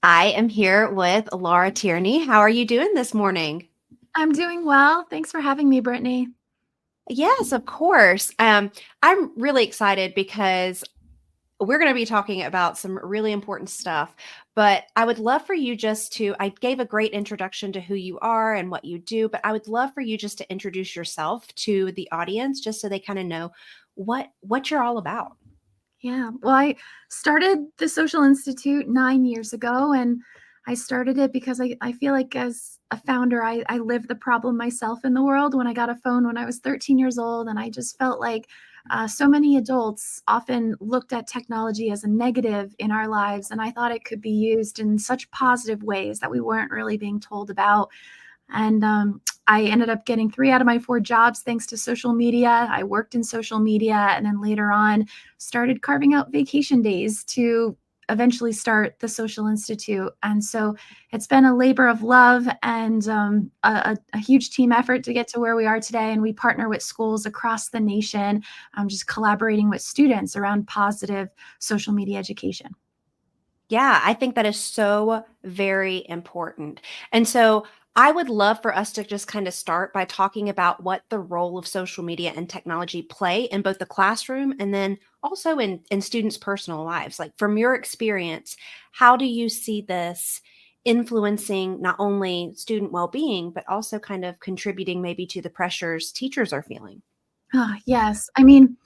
I am here with Laura Tierney. How are you doing this morning? I'm doing well. Thanks for having me, Brittany. Yes, of course. I'm really excited because we're going to be talking about some really important stuff. But I would love for you just to, I gave a great introduction to who you are and what you do, but I would love for you just to introduce yourself to the audience just so they kind of know what you're all about. Yeah, well, I started the Social Institute 9 years ago, and I started it because I feel like as a founder, I lived the problem myself in the world when I got a phone when I was 13 years old. And I just felt like so many adults often looked at technology as a negative in our lives. And I thought it could be used in such positive ways that we weren't really being told about. And I ended up getting 3 out of my 4 jobs thanks to social media. I worked in social media and then later on started carving out vacation days to eventually start the Social Institute. And so it's been a labor of love and a huge team effort to get to where we are today. And we partner with schools across the nation, just collaborating with students around positive social media education. Yeah, I think that is so very important. And so I would love for us to just kind of start by talking about what the role of social media and technology play in both the classroom and then also in students' personal lives. Like from your experience, how do you see this influencing not only student well-being, but also kind of contributing maybe to the pressures teachers are feeling? Ah, yes. I mean,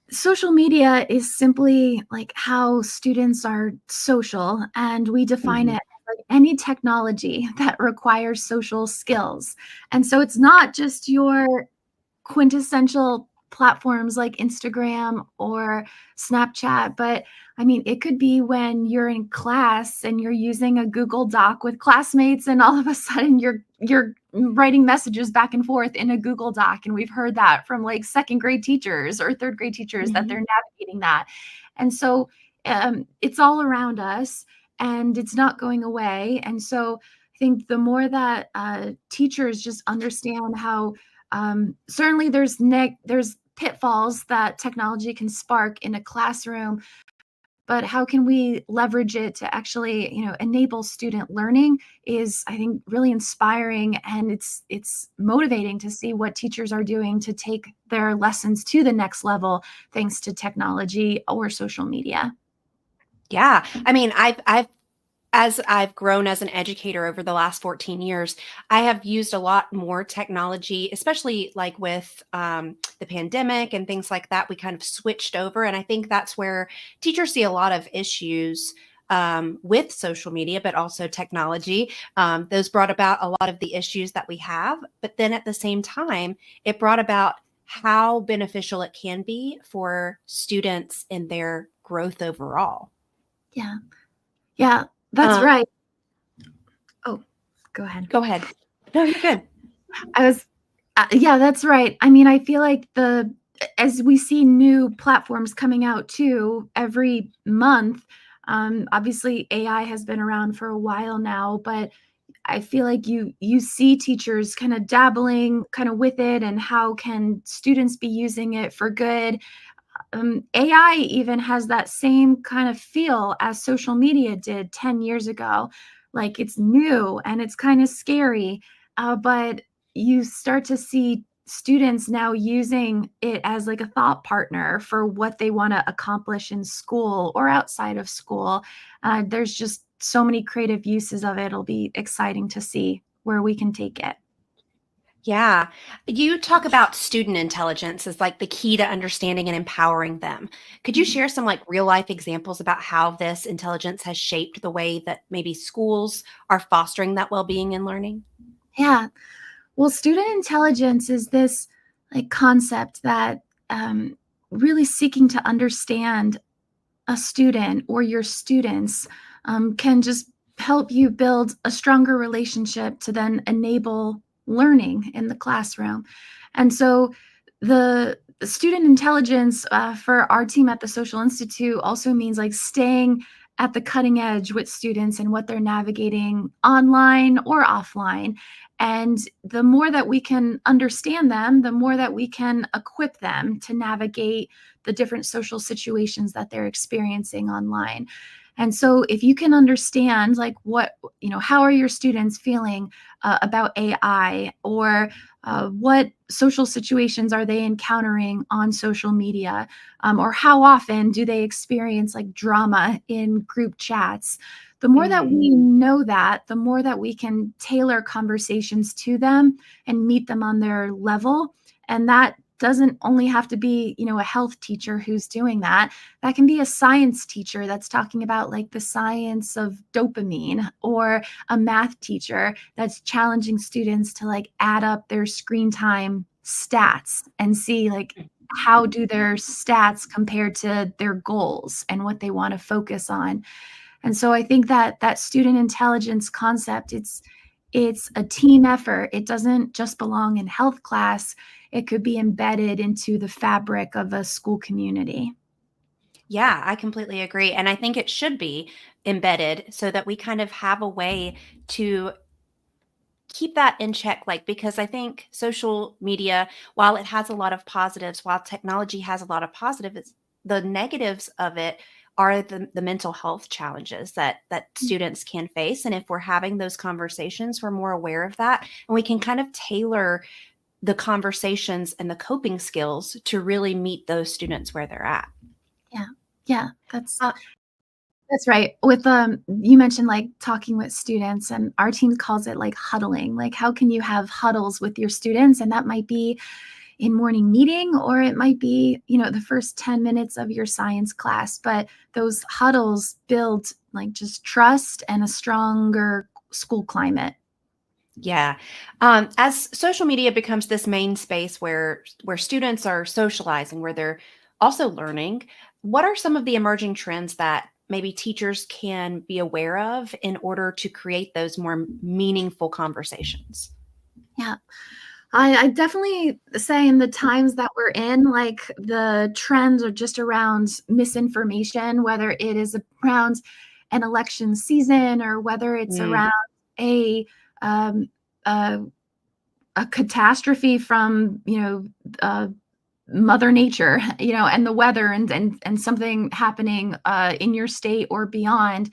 social media is simply like how students are social, and we define it Mhm. as like any technology that requires social skills. And so it's not just your quintessential platforms like Instagram or Snapchat, but I mean, it could be when you're in class and you're using a Google Doc with classmates and all of a sudden you're writing messages back and forth in a Google Doc, and we've heard that from like second grade teachers or third grade teachers that Mhm. they're navigating that. And so it's all around us and it's not going away. And so I think the more that teachers just understand how certainly there's pitfalls that technology can spark in a classroom, but how can we leverage it to actually, enable student learning is, I think, really inspiring, and it's motivating to see what teachers are doing to take their lessons to the next level thanks to technology or social media. Yeah. I mean, I've as I've grown as an educator over the last 14 years, I have used a lot more technology, especially like with the pandemic and things like that. We kind of switched over. And I think that's where teachers see a lot of issues with social media, but also technology. Those brought about a lot of the issues that we have. But then at the same time, it brought about how beneficial it can be for students in their growth overall. Yeah. Yeah, that's Uh, right. Oh, go ahead. Go ahead. No, you're good. I was yeah, that's right. I mean, I feel like the as we see new platforms coming out too every month, obviously AI has been around for a while now, but I feel like you see teachers kind of dabbling kind of with it, and how can students be using it for good. AI even has that same kind of feel as social media did 10 years ago. Like it's new and it's kind of scary, but you start to see students now using it as like a thought partner for what they want to accomplish in school or outside of school. There's just so many creative uses of it. It'll be exciting to see where we can take it. Yeah. You talk about student intelligence as like the key to understanding and empowering them. Could you share some like real life examples about how this intelligence has shaped the way that maybe schools are fostering that well-being and learning? Yeah. Well, student intelligence is this like concept that really seeking to understand a student or your students can just help you build a stronger relationship to then enable learning in the classroom. And so the student intelligence for our team at the Social Institute also means like staying at the cutting edge with students and what they're navigating online or offline. And the more that we can understand them, the more that we can equip them to navigate the different social situations that they're experiencing online. And so if you can understand like how are your students feeling about AI, or what social situations are they encountering on social media, or how often do they experience like drama in group chats. The more that Mm. we know that, the more that we can tailor conversations to them and meet them on their level. And that doesn't only have to be, a health teacher who's doing that. That can be a science teacher that's talking about like the science of dopamine, or a math teacher that's challenging students to like add up their screen time stats and see like how do their stats compare to their goals and what they want to focus on. And so I think that that student intelligence concept, it's a team effort. It doesn't just belong in health class. It could be embedded into the fabric of a school community. Yeah, I completely agree. And I think it should be embedded so that we kind of have a way to keep that in check. Like, because I think social media, while it has a lot of positives, while technology has a lot of positives, the negatives of it are the mental health challenges that students can face. And if we're having those conversations, we're more aware of that. And we can kind of tailor the conversations and the coping skills to really meet those students where they're at. Yeah. Yeah, that's Uh, that's right. With you mentioned like talking with students, and our team calls it like huddling. Like how can you have huddles with your students, and that might be in morning meeting, or it might be, the first 10 minutes of your science class, but those huddles build like just trust and a stronger school climate. Yeah. As social media becomes this main space where students are socializing, where they're also learning, what are some of the emerging trends that maybe teachers can be aware of in order to create those more meaningful conversations? Yeah. I definitely say in the times that we're in, like the trends are just around misinformation, whether it is around an election season, or whether it's Mm, around a um, a, a catastrophe from Mother Nature, and the weather, and something happening in your state or beyond.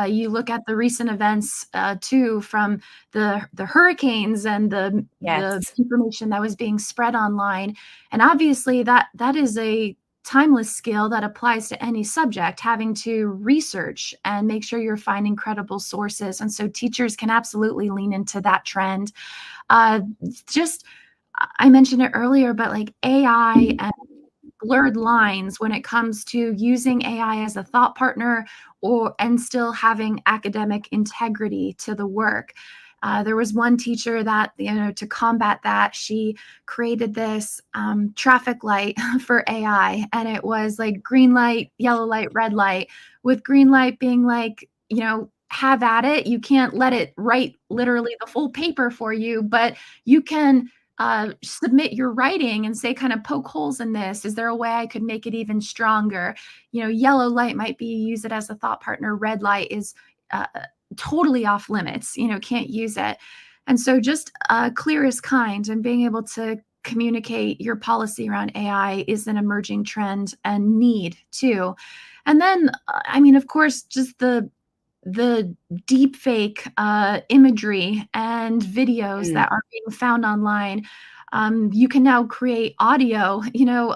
You look at the recent events too, from the hurricanes and the yes. information that was being spread online, and obviously that is a timeless skill that applies to any subject, having to research and make sure you're finding credible sources. And so teachers can absolutely lean into that trend. Uh, just I mentioned it earlier, but like AI and blurred lines when it comes to using AI as a thought partner, or and still having academic integrity to the work. There was one teacher that, to combat that, she created this traffic light for AI, and it was like green light, yellow light, red light, with green light being like, have at it. You can't let it write literally the full paper for you, but you can submit your writing and say, kind of poke holes in this. Is there a way I could make it even stronger? Yellow light might be use it as a thought partner. Red light is totally off limits. Can't use it. And so just clear is kind, and being able to communicate your policy around AI is an emerging trend and need too. And then, I mean, of course, just the deepfake imagery and videos Mm, that are being found online. You can now create audio,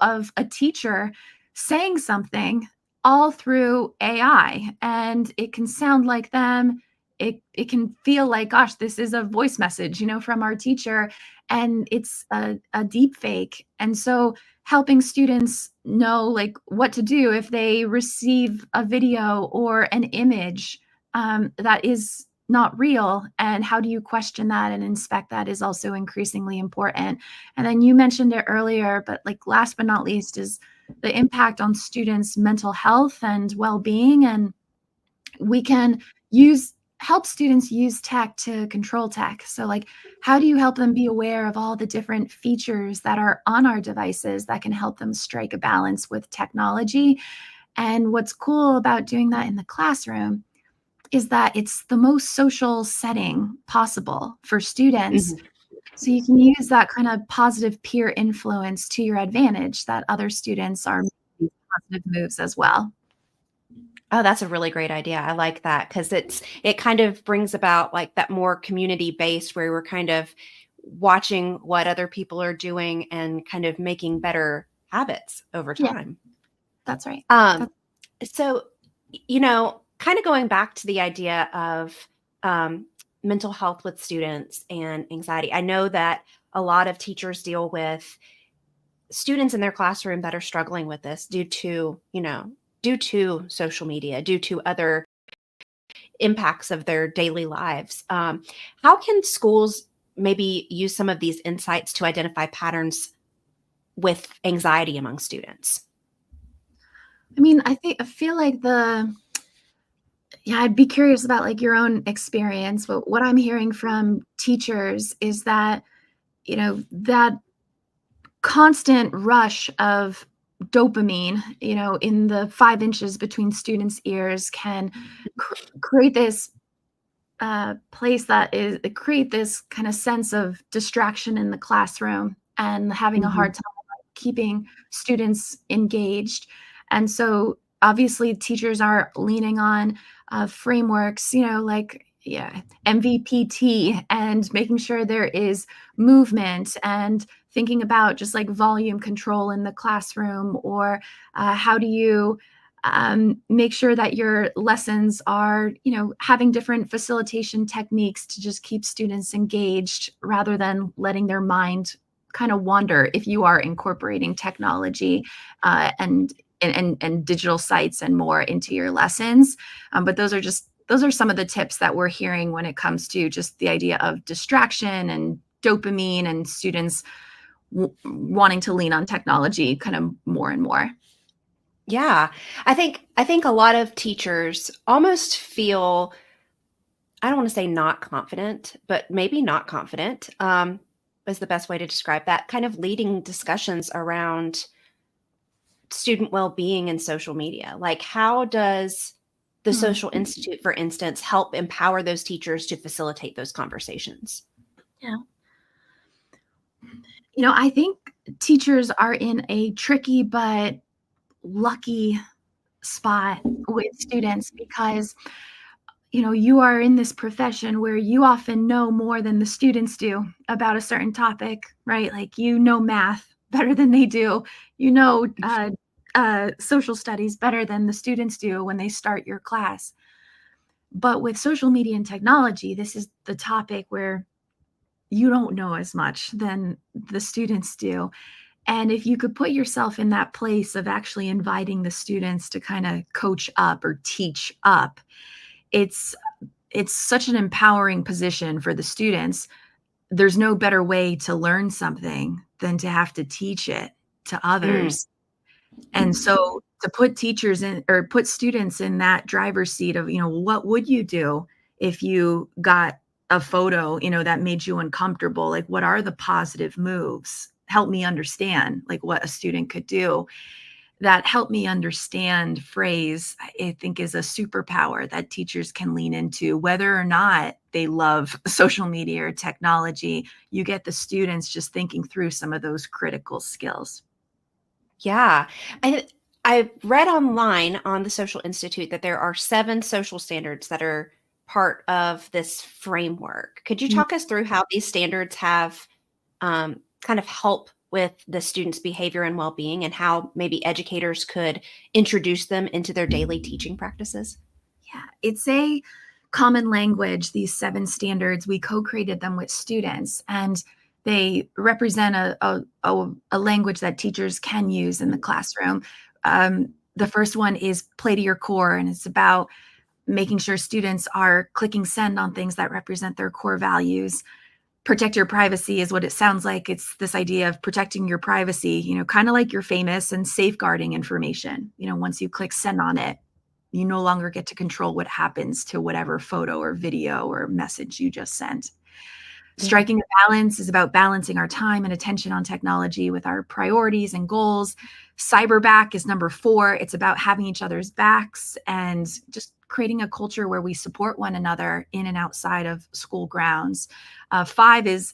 of a teacher saying something all through AI, and it can sound like them. It can feel like, gosh, this is a voice message, from our teacher, and it's a deep fake. And so helping students know like what to do if they receive a video or an image that is not real, and how do you question that and inspect that, is also increasingly important. And then you mentioned it earlier, but like last but not least is the impact on students' mental health and well-being. And we can use help students use tech to control tech. So like how do you help them be aware of all the different features that are on our devices that can help them strike a balance with technology? And what's cool about doing that in the classroom is that it's the most social setting possible for students. mhm. So you can use that kind of positive peer influence to your advantage, that other students are making positive moves as well. Oh, that's a really great idea. I like that because it kind of brings about like that more community based where we're kind of watching what other people are doing and kind of making better habits over Yeah, time. that's right. Um, That's so, kind of going back to the idea of um, mental health with students and anxiety, I know that a lot of teachers deal with students in their classroom that are struggling with this due to social media, due to other impacts of their daily lives. How can schools maybe use some of these insights to identify patterns with anxiety among students? I mean, I feel like the yeah, I'd be curious about like your own experience, but what I'm hearing from teachers is that, that constant rush of dopamine, in the 5 inches between students' ears can create this place that is create this kind of sense of distraction in the classroom and having a hard Mhm. time keeping students engaged. And so obviously teachers are leaning on frameworks, like yeah, MVPT and making sure there is movement and thinking about just like volume control in the classroom or how do you make sure that your lessons are, having different facilitation techniques to just keep students engaged rather than letting their mind kind of wander if you are incorporating technology and digital sites and more into your lessons. But those are some of the tips that we're hearing when it comes to just the idea of distraction and dopamine and students wanting to lean on technology kind of more and more. Yeah. I think a lot of teachers almost feel, I don't want to say not confident, but maybe not confident, is the best way to describe that, kind of leading discussions around student well-being and social media. Like how does the Hmm. Social Institute, for instance, help empower those teachers to facilitate those conversations? Yeah. I think teachers are in a tricky but lucky spot with students because, you are in this profession where you often know more than the students do about a certain topic, right? Like, math better than they do. You know, social studies better than the students do when they start your class. But with social media and technology, this is the topic where you don't know as much than the students do. And if you could put yourself in that place of actually inviting the students to kind of coach up or teach up, it's it's such an empowering position for the students. There's no better way to learn something than to have to teach it to Mm, others. And so to put teachers in or put students in that driver's seat of, what would you do if you got a photo, that made you uncomfortable? Like, what are the positive moves? Help me understand like what a student could do. That help me understand phrase, I think is a superpower that teachers can lean into, whether or not they love social media or technology. You get the students just thinking through some of those critical skills. yeah. I I read online on the Social Institute that there are 7 social standards that are part of this framework. Could you talk us through how these standards have kind of help with the students' behavior and well-being and how maybe educators could introduce them into their daily teaching practices? Yeah, it's a common language, these 7 standards. We co-created them with students, and they represent a language that teachers can use in the classroom. The first one is play to your core, and it's about making sure students are clicking send on things that represent their core values. Protect your privacy is what it sounds like. It's this idea of protecting your privacy, kind of like you're famous and safeguarding information. Once you click send on it, you no longer get to control what happens to whatever photo or video or message you just sent. Yeah. Striking a balance is about balancing our time and attention on technology with our priorities and goals. Cyberback is number 4. It's about having each other's backs and just creating a culture where we support one another in and outside of school grounds. 5 is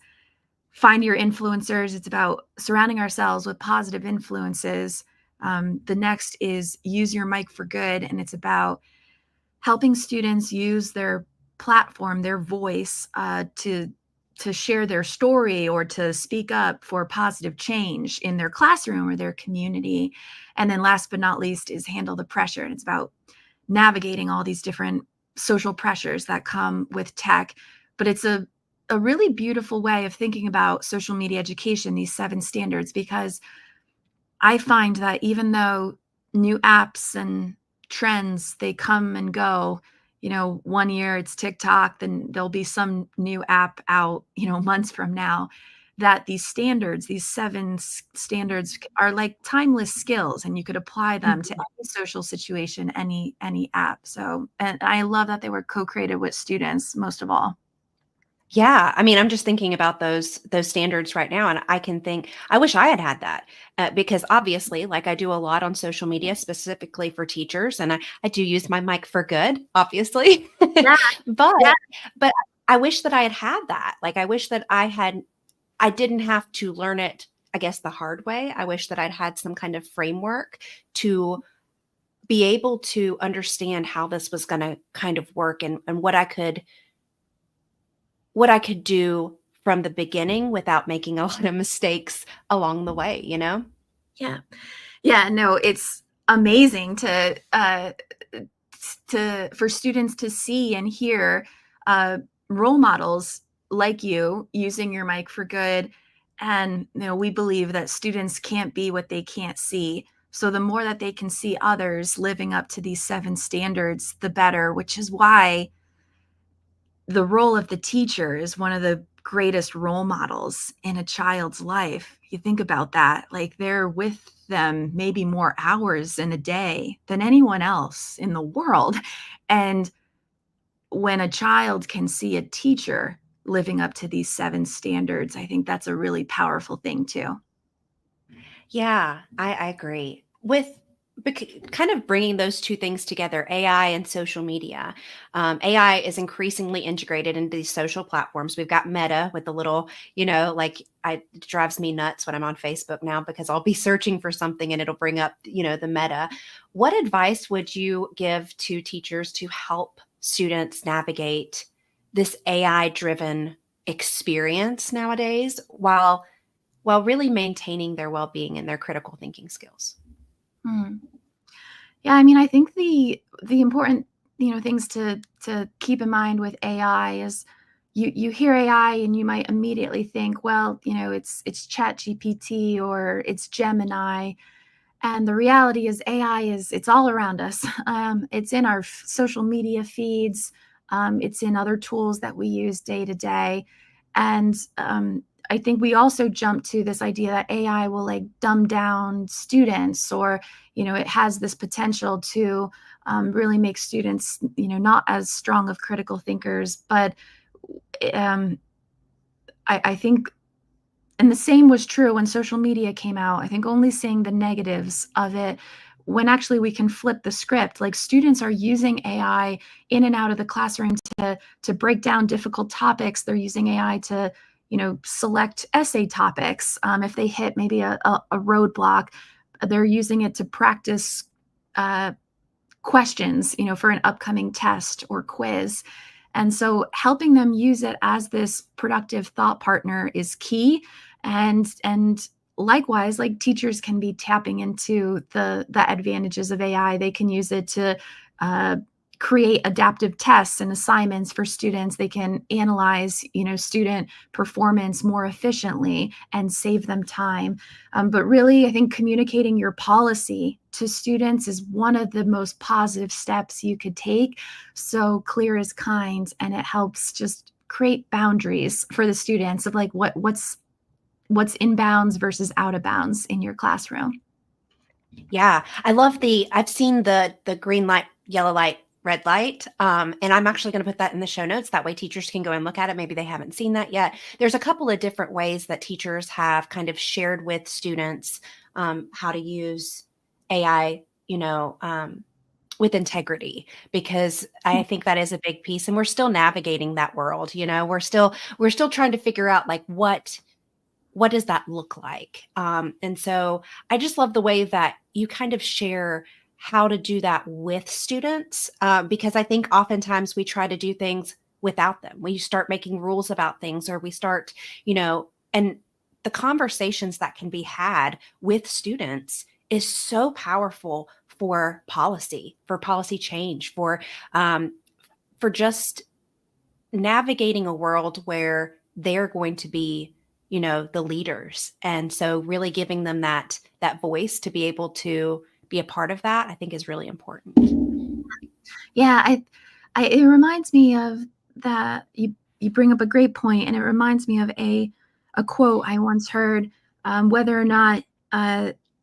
find your influencers. It's about surrounding ourselves with positive influences. The next is Use Your Mic for Good, and it's about helping students use their platform, their voice, to share their story or to speak up for positive change in their classroom or their community. And then last but not least is Handle the Pressure. And it's about navigating all these different social pressures that come with tech. But it's a really beautiful way of thinking about social media education, these 7 standards, because I find that even though new apps and trends, they come and go, one year it's TikTok, then there'll be some new app out, months from now, that these standards, these 7 standards are like timeless skills, and you could apply them to any social situation, any app. So, and I love that they were co-created with students most of all. Yeah, I mean, I'm just thinking about those standards right now, and I can think I wish I had had that because obviously, like I do a lot on social media specifically for teachers, and I do use my mic for good, obviously, Yeah, but yeah, but I wish that I had that. Like I wish that I didn't have to learn it, I guess, the hard way. I wish that I'd had some kind of framework to be able to understand how this was going to kind of work and what I could do from the beginning without making a lot of mistakes along the way, you know? yeah. Yeah, no, it's amazing to for students to see and hear role models like you using your mic for good. And we believe that students can't be what they can't see. So the more that they can see others living up to these 7 standards, the better, which is why the role of the teacher is one of the greatest role models in a child's life. You think about that, like they're with them maybe more hours in a day than anyone else in the world. And when a child can see a teacher living up to these 7 standards, I think that's a really powerful thing too. Yeah, I agree. With kind of bringing those two things together, AI and social media. AI is increasingly integrated into these social platforms. We've got Meta with the little, like it drives me nuts when I'm on Facebook now because I'll be searching for something and it'll bring up, the Meta. What advice would you give to teachers to help students navigate this AI driven experience nowadays while really maintaining their well-being and their critical thinking skills? Hmm. Yeah, I mean, I think the important, things to keep in mind with AI is you hear AI and you might immediately think, well, it's Chat GPT or it's Gemini. And the reality is AI it's all around us. It's in our social media feeds. It's in other tools that we use day to day. And I think we also jump to this idea that AI will like dumb down students, or it has this potential to really make students not as strong of critical thinkers. But um, I think, and the same was true when social media came out. I think only seeing the negatives of it, when actually we can flip the script. Like students are using AI in and out of the classroom to break down difficult topics. They're using AI to, select essay topics. If they hit maybe a roadblock, they're using it to practice uh, questions, for an upcoming test or quiz. And so helping them use it as this productive thought partner is key. And likewise, like teachers can be tapping into the advantages of AI. They can use it to uh, create adaptive tests and assignments for students. They can analyze, student performance more efficiently and save them time. But really, I think communicating your policy to students is one of the most positive steps you could take. So clear is kind, and it helps just create boundaries for the students of like what's in bounds versus out of bounds in your classroom. Yeah, I've seen the green light, yellow light, red light, and I'm actually going to put that in the show notes. That way, teachers can go and look at it. Maybe they haven't seen that yet. There's a couple of different ways that teachers have kind of shared with students how to use AI, with integrity, because I think that is a big piece, and we're still navigating that world. We're still trying to figure out like what does that look like? And so I just love the way that you kind of share how to do that with students, because I think oftentimes we try to do things without them. We start making rules about things, or we start, and the conversations that can be had with students is so powerful for policy change, um, for just navigating a world where they're going to be, the leaders. And so really giving them that voice to be able to be a part of that, I think is really important. Yeah, it reminds me of that you bring up a great point, and it reminds me of a quote I once heard. Whether or not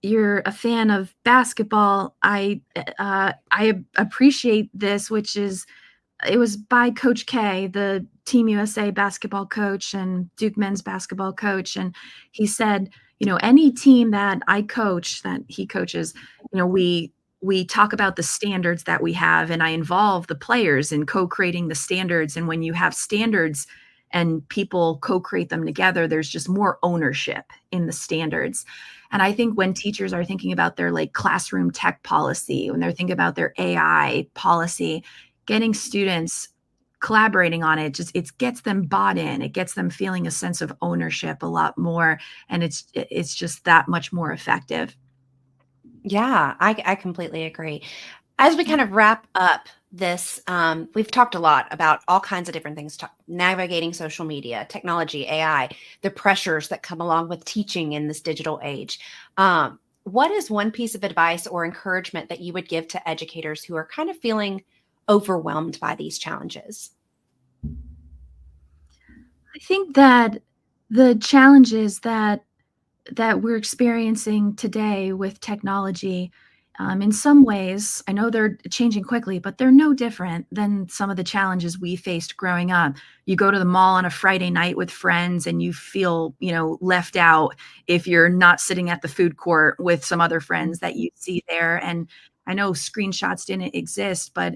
you're a fan of basketball, I appreciate this, which is it was by Coach K, the Team USA basketball coach and Duke men's basketball coach, and he said, any team that I coach, that he coaches, we talk about the standards that we have, and I involve the players in co-creating the standards. And when you have standards and people co-create them together, there's just more ownership in the standards. And I think when teachers are thinking about their like classroom tech policy, when they're thinking about their AI policy, getting students collaborating on it, just it gets them bought in, it gets them feeling a sense of ownership a lot more, and it's just that much more effective. Yeah, I completely agree. As we kind of wrap up this, we've talked a lot about all kinds of different things, navigating social media, technology, AI, the pressures that come along with teaching in this digital age. What is one piece of advice or encouragement that you would give to educators who are kind of feeling overwhelmed by these challenges? I think that the challenges that we're experiencing today with technology, in some ways, I know they're changing quickly, but they're no different than some of the challenges we faced growing up. You go to the mall on a Friday night with friends and you feel, left out if you're not sitting at the food court with some other friends that you see there. And I know screenshots didn't exist, but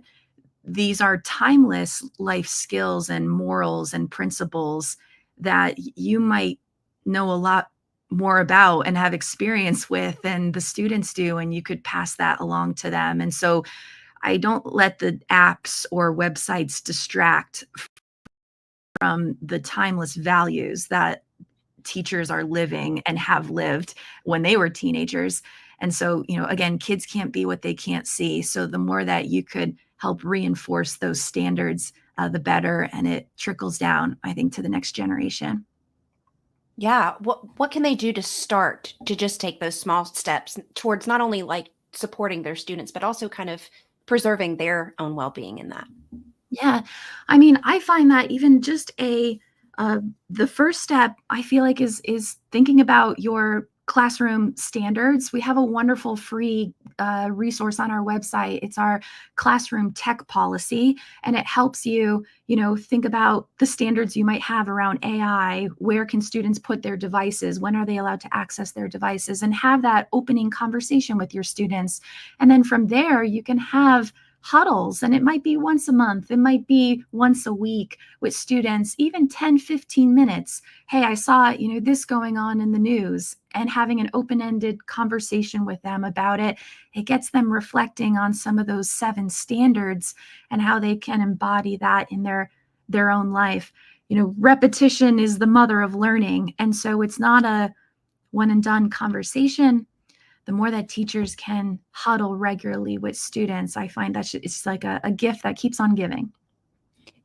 these are timeless life skills and morals and principles that you might know a lot more about and have experience with than the students do, and you could pass that along to them. And so I don't let the apps or websites distract from the timeless values that teachers are living and have lived when they were teenagers. And so, again, kids can't be what they can't see. So the more that you could help reinforce those standards, the better. And it trickles down, I think, to the next generation. Yeah, what can they do to start to just take those small steps towards not only like supporting their students, but also kind of preserving their own well-being in that? Yeah. I mean, I find that even just uh, the first step, I feel like is thinking about your classroom standards. We have a wonderful free resource on our website. It's our classroom tech policy, and it helps you, think about the standards you might have around AI. Where can students put their devices? When are they allowed to access their devices? And have that opening conversation with your students. And then from there, you can have huddles, and it might be once a month, it might be once a week with students, even 10, 15 minutes. Hey, I saw, this going on in the news, and having an open-ended conversation with them about it. It gets them reflecting on some of those 7 standards and how they can embody that in their own life. Repetition is the mother of learning. And so it's not a one and done conversation. The more that teachers can huddle regularly with students, I find that it's like a gift that keeps on giving.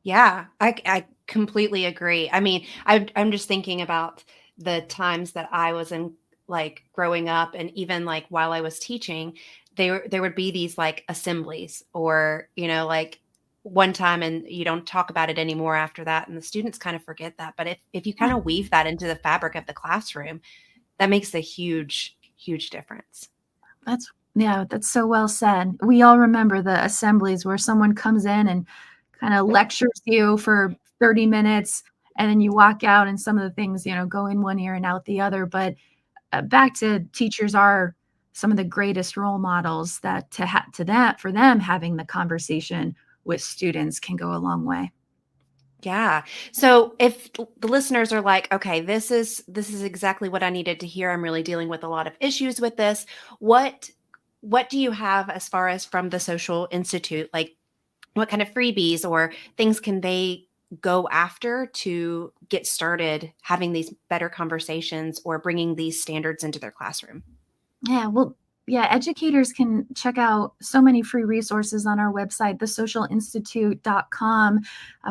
Yeah, I completely agree. I mean, I'm just thinking about the times that I was in, like, growing up, and even like while I was teaching, there would be these like assemblies, or like one time, and you don't talk about it anymore after that, and the students kind of forget that. But if you kind Yeah, of weave that into the fabric of the classroom, that makes a huge difference. that's so well said. We all remember the assemblies where someone comes in and kind of lectures you for 30 minutes, and then you walk out and some of the things, go in one ear and out the other. But back to teachers are some of the greatest role models, that to that for them, having the conversation with students can go a long way. Yeah. So if the listeners are like, okay, this is exactly what I needed to hear. I'm really dealing with a lot of issues with this. What what do you have as far as from the Social Institute? Like what kind of freebies or things can they go after to get started having these better conversations or bringing these standards into their classroom? Yeah, well, yeah, educators can check out so many free resources on our website, thesocialinstitute.com.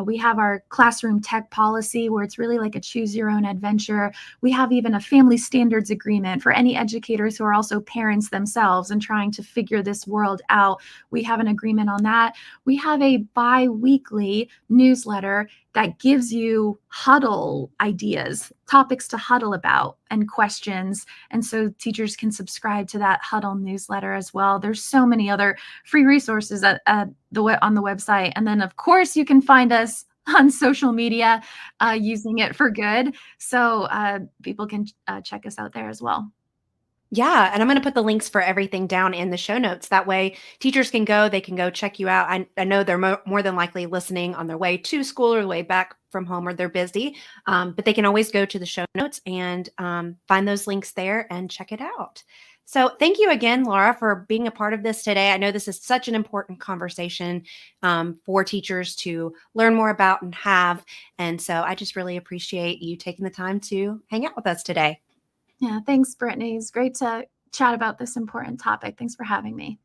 We have our classroom tech policy where it's really like a choose your own adventure. We have even a family standards agreement for any educators who are also parents themselves and trying to figure this world out. We have an agreement on that. We have a bi weekly newsletter that gives you huddle ideas, topics to huddle about, and questions, and so teachers can subscribe to that Huddle newsletter as well. There's so many other free resources on the website. And then, of course, you can find us on social media using it for good. So people can check us out there as well. Yeah, and I'm going to put the links for everything down in the show notes. That way, teachers can go, they can go check you out. I know they're more than likely listening on their way to school or the way back from home or they're busy, but they can always go to the show notes and find those links there and check it out. So, thank you again, Laura, for being a part of this today. I know this is such an important conversation for teachers to learn more about and have. And so, I just really appreciate you taking the time to hang out with us today. Yeah, thanks, Brittany. It's great to chat about this important topic. Thanks for having me.